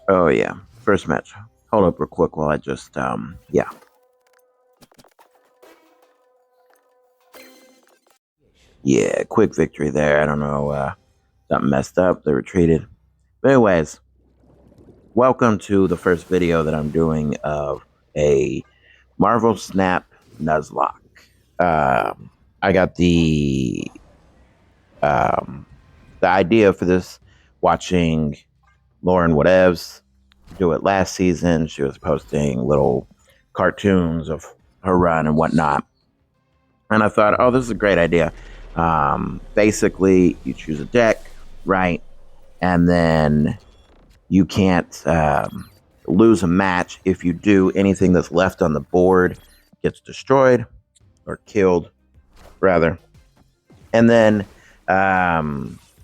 Oh yeah, first match. Hold up real quick while I just yeah. Yeah, quick victory there. I don't know, something messed up. They retreated. But anyways, welcome to the first video that I'm doing of a Marvel Snap Nuzlock. Um, I got um, the idea for this watching Lauren Whatevs do it last season. She was posting little cartoons of her run and whatnot. And I thought, oh, this is a great idea. Basically, you choose a deck, right? And then you can't lose a match. If you do, anything that's left on the board gets destroyed or killed, rather. And then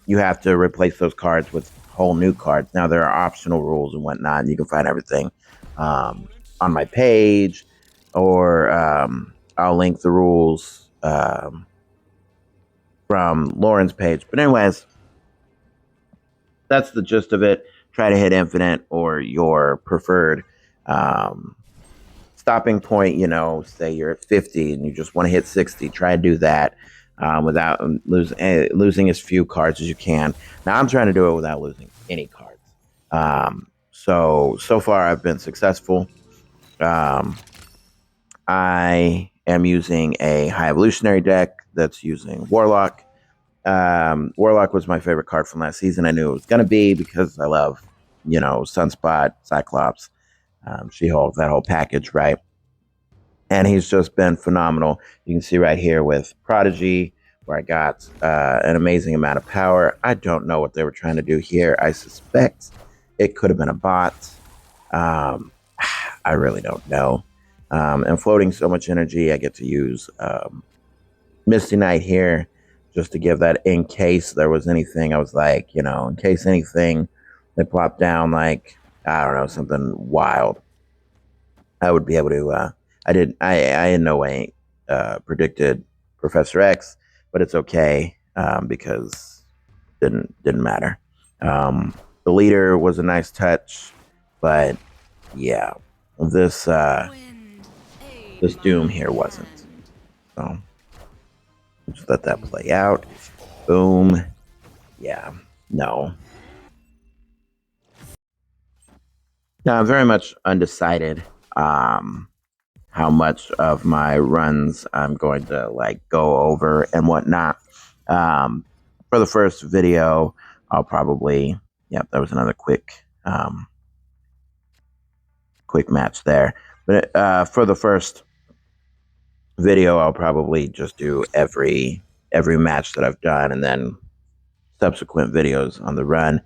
you have to replace those cards with whole new cards. Now, there are optional rules and whatnot, and you can find everything on my page, or I'll link the rules from Lauren's page. But anyways, that's the gist of it. Try to hit infinite or your preferred stopping point. You know, say you're at 50 and you just want to hit 60. Try to do that without losing as few cards as you can. Now, I'm trying to do it without losing any cards. So far, I've been successful. I am using a high evolutionary deck that's using Warlock. Warlock was my favorite card from last season. I knew it was going to be because I love, Sunspot, Cyclops, She-Hulk, that whole package, right? And he's just been phenomenal. You can see right here with Prodigy, where I got an amazing amount of power. I don't know what they were trying to do here. I suspect it could have been a bot. I really don't know. And floating so much energy, I get to use Misty Knight here just to give that in case there was anything. I was like, in case anything, they plopped down like, I don't know, something wild. I would be able to, I in no way predicted Professor X, but it's okay because didn't matter. The leader was a nice touch, but yeah, this Doom here wasn't. So just let that play out. Boom. Yeah. No. Now I'm very much undecided how much of my runs I'm going to go over and whatnot. For the first video, I'll probably, yep, that was another quick match there. But for the first video, I'll probably just do every match that I've done, and then subsequent videos on the run.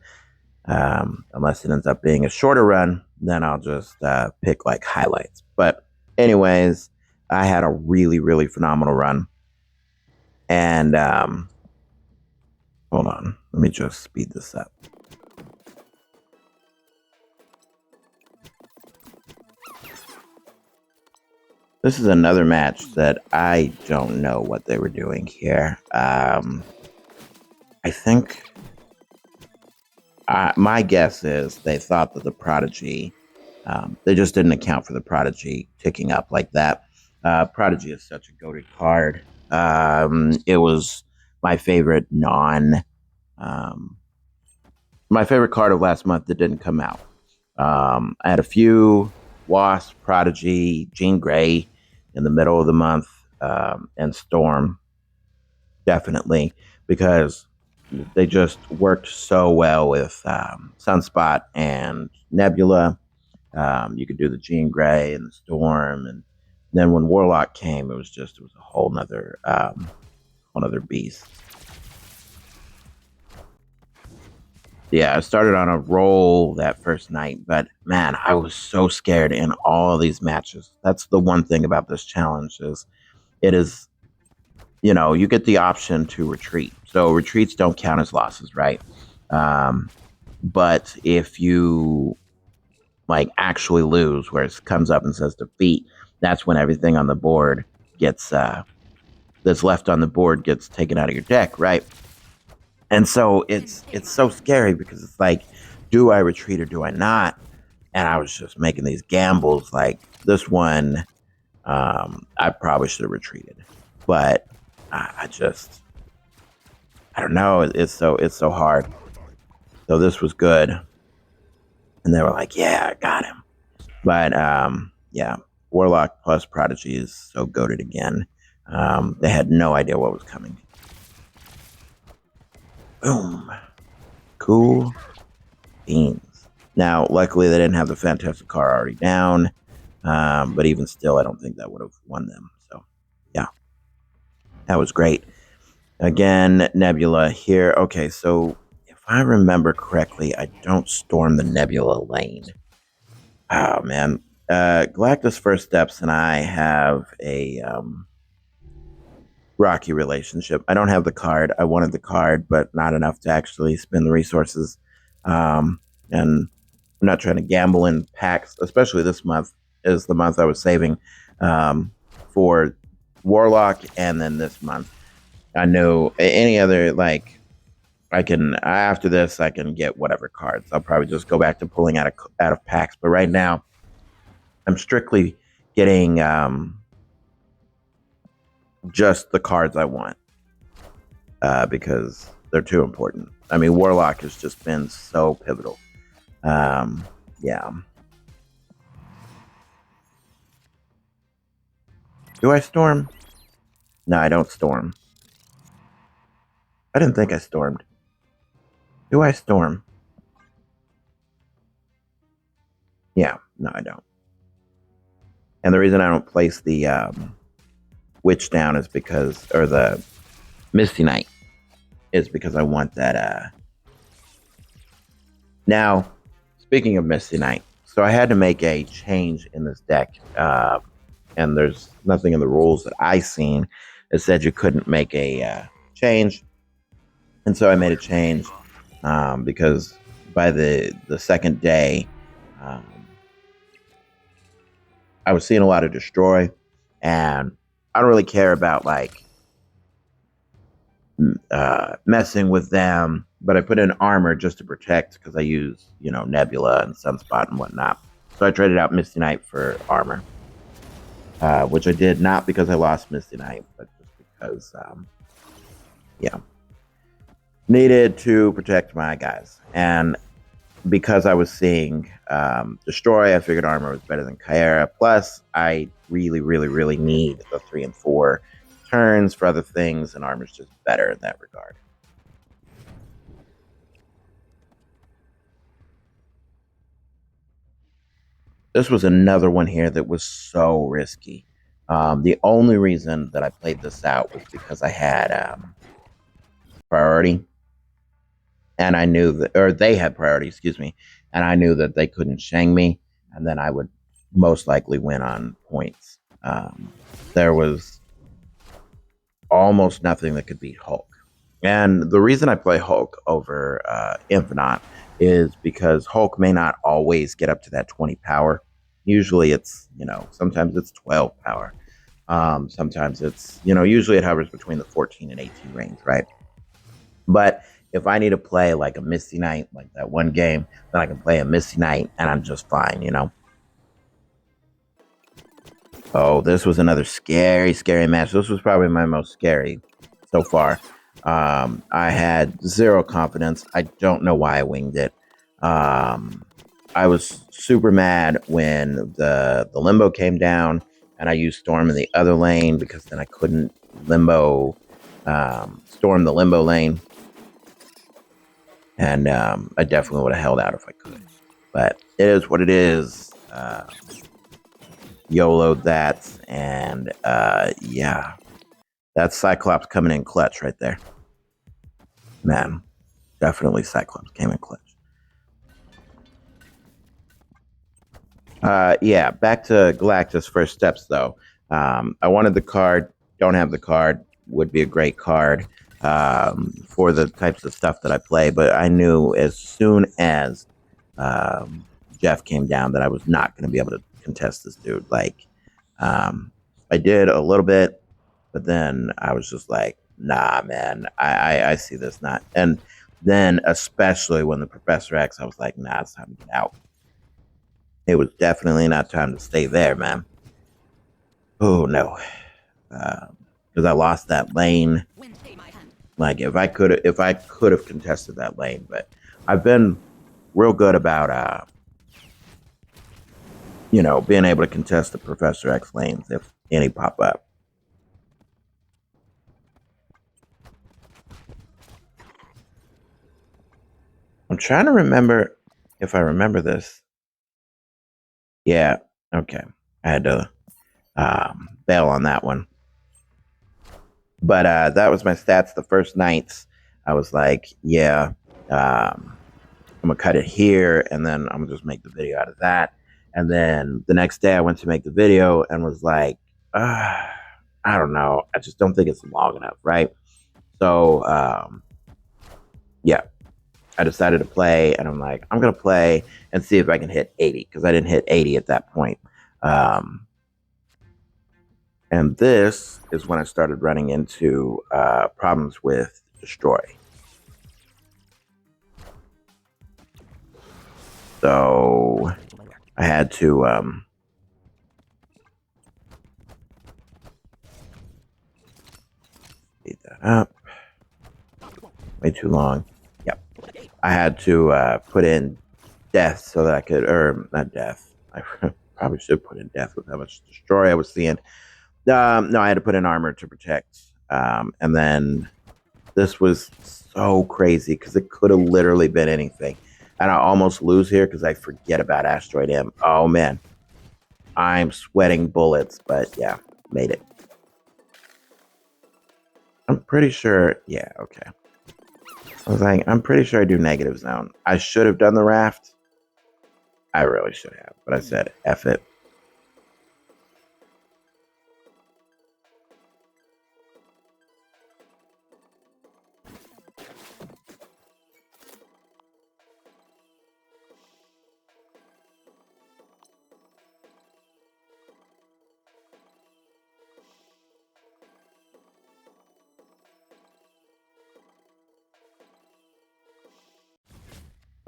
Unless it ends up being a shorter run, then I'll just pick highlights. But anyways, I had a really, really phenomenal run. And hold on, let me just speed this up. This is another match that I don't know what they were doing here. I think my guess is they thought that the Prodigy, they just didn't account for the Prodigy ticking up like that. Prodigy is such a goated card. It was my favorite my favorite card of last month that didn't come out. I had a few Wasp, Prodigy, Jean Grey in the middle of the month, and Storm, definitely, because they just worked so well with Sunspot and Nebula. You could do the Jean Grey and the Storm, and then when Warlock came, it was a whole nother beast. Yeah, I started on a roll that first night, but man, I was so scared in all of these matches. That's the one thing about this challenge is it is, you get the option to retreat. So retreats don't count as losses, right? But if you actually lose, where it comes up and says defeat, that's when everything on the board gets that's left on the board gets taken out of your deck, right? And so it's so scary because it's do I retreat or do I not? And I was just making these gambles. Like this one, I probably should have retreated, but I just, I don't know. It's so hard. So this was good, and they were like, "Yeah, I got him." But yeah, Warlock plus Prodigy is so goated again. They had no idea what was coming. Boom. Cool beans. Now, luckily, they didn't have the Fantastic car already down. But even still, I don't think that would have won them. So, yeah, that was great. Again, Nebula here. Okay, so if I remember correctly, I don't storm the Nebula lane. Oh, man. Galactus First Steps and I have a rocky relationship. I don't have the card. I wanted the card, but not enough to actually spend the resources. And I'm not trying to gamble in packs, especially this month is the month I was saving for Warlock, and then this month I know any other like I can after this I can get whatever cards. I'll probably just go back to pulling out of packs, but right now I'm strictly getting just the cards I want because they're too important. I mean, Warlock has just been so pivotal. Yeah. Do I storm? No, I don't storm. I didn't think I stormed. Do I storm? Yeah, no, I don't. And the reason I don't place the Witch down is because, or the Misty Knight, is because I want that. Now, speaking of Misty Knight, so I had to make a change in this deck, and there's nothing in the rules that I seen that said you couldn't make a change, and so I made a change because by the second day, um, I was seeing a lot of destroy, and I don't really care about like messing with them, but I put in armor just to protect because I use, Nebula and Sunspot and whatnot. So I traded out Misty Knight for armor, which I did not because I lost Misty Knight, but just because, yeah, needed to protect my guys. And because I was seeing Destroy, I figured armor was better than Kyera. Plus, I really, really, really need the 3 and 4 turns for other things, and armor's just better in that regard. This was another one here that was so risky. The only reason that I played this out was because I had priority, and I knew that, or they had priority, excuse me, and I knew that they couldn't shang me, and then I would most likely win on points. There was almost nothing that could beat Hulk. And the reason I play Hulk over Infinite is because Hulk may not always get up to that 20 power. Usually it's, sometimes it's 12 power. Sometimes it's, usually it hovers between the 14 and 18 range, right? But if I need to play like a Misty Knight, like that one game, then I can play a Misty Knight and I'm just fine. Oh, this was another scary, scary match. This was probably my most scary so far. I had zero confidence. I don't know why I winged it. I was super mad when the limbo came down and I used Storm in the other lane because then I couldn't limbo storm the limbo lane. And I definitely would have held out if I could. But it is what it is. YOLO that. And yeah, that's Cyclops coming in clutch right there. Man, definitely Cyclops came in clutch. Yeah, back to Galactus First Steps, though. I wanted the card, don't have the card, would be a great card for the types of stuff that I play, but I knew as soon as Jeff came down that I was not going to be able to contest this dude. Like, I did a little bit, but then I was just like, nah, man, I see this not. And Then, especially when the Professor X, I was like, nah, it's time to get out. It was definitely not time to stay there, man. Oh no, because I lost that lane. Like if I could have contested that lane, but I've been real good about being able to contest the Professor X lanes if any pop up. I'm trying to remember if I remember this. Yeah, okay. I had to bail on that one. But that was my stats the first nights. I was like, yeah, I'm gonna cut it here, and then I'm gonna just make the video out of that. And then the next day, I went to make the video and was like, I don't know, I just don't think it's long enough, right? So, yeah, I decided to play, and I'm like, I'm gonna play and see if I can hit 80 because I didn't hit 80 at that point. And this is when I started running into problems with destroy. So I had to speed that up. Way too long. Yep. I had to put in death so that I could, or not death. I probably should put in death with how much destroy I was seeing. No, I had to put in armor to protect. And then this was so crazy because it could have literally been anything. And I almost lose here because I forget about Asteroid M. Oh man, I'm sweating bullets, but yeah, made it. I'm pretty sure. Yeah, okay. I was like, I'm pretty sure I do negative zone. I should have done the raft. I really should have, but I said, F it.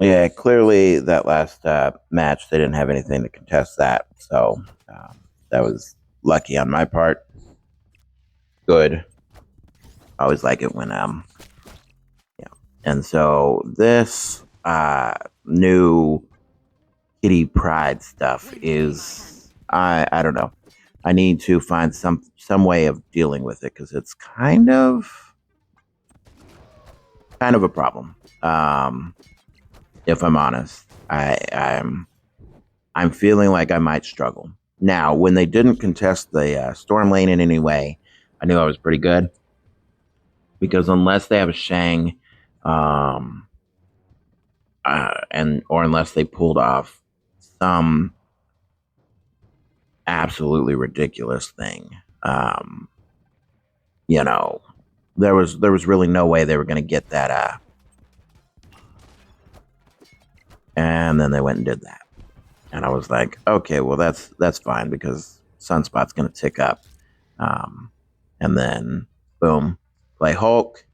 Yeah, clearly that last match, they didn't have anything to contest that. So that was lucky on my part. Good. I always like it when yeah. And so this new Kitty Pride stuff is I don't know. I need to find some way of dealing with it because it's kind of a problem. If I'm honest, I'm feeling like I might struggle. Now, when they didn't contest the storm lane in any way, I knew I was pretty good because unless they have a Shang, and or unless they pulled off some absolutely ridiculous thing, you know, there was really no way they were going to get that. And then they went and did that. And I was like, okay, well that's fine because Sunspot's gonna tick up. And then boom, play Hulk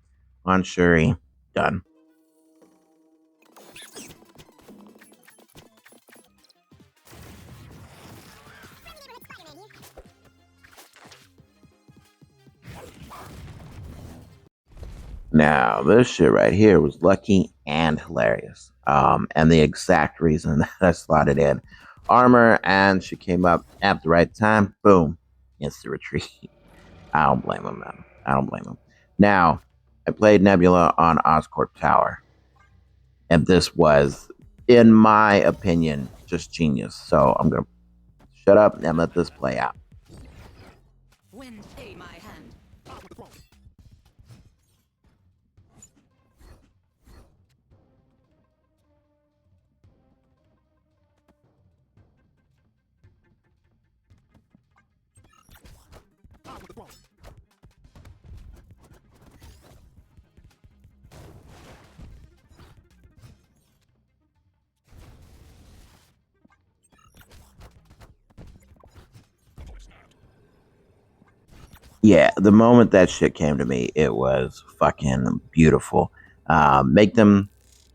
on Shuri, done. Now this shit right here was lucky and hilarious. And the exact reason that I slotted in armor and she came up at the right time, boom, instant retreat. I don't blame him, man. I don't blame him. Now, I played Nebula on Oscorp Tower, and this was, in my opinion, just genius. So I'm gonna shut up and let this play out. Yeah, the moment that shit came to me, it was fucking beautiful. Make them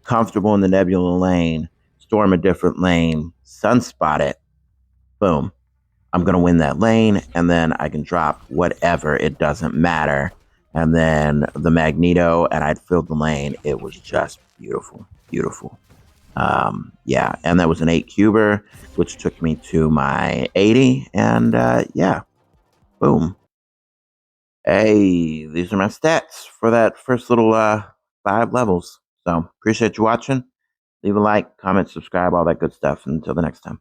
comfortable in the nebula lane, storm a different lane, sunspot it, boom. I'm going to win that lane, and then I can drop whatever. It doesn't matter. And then the Magneto, and I'd filled the lane. It was just beautiful, beautiful. Yeah, and that was an 8 cuber, which took me to my 80, and yeah, boom. Hey, these are my stats for that first little 5 levels. So appreciate you watching. Leave a like, comment, subscribe, all that good stuff. Until the next time.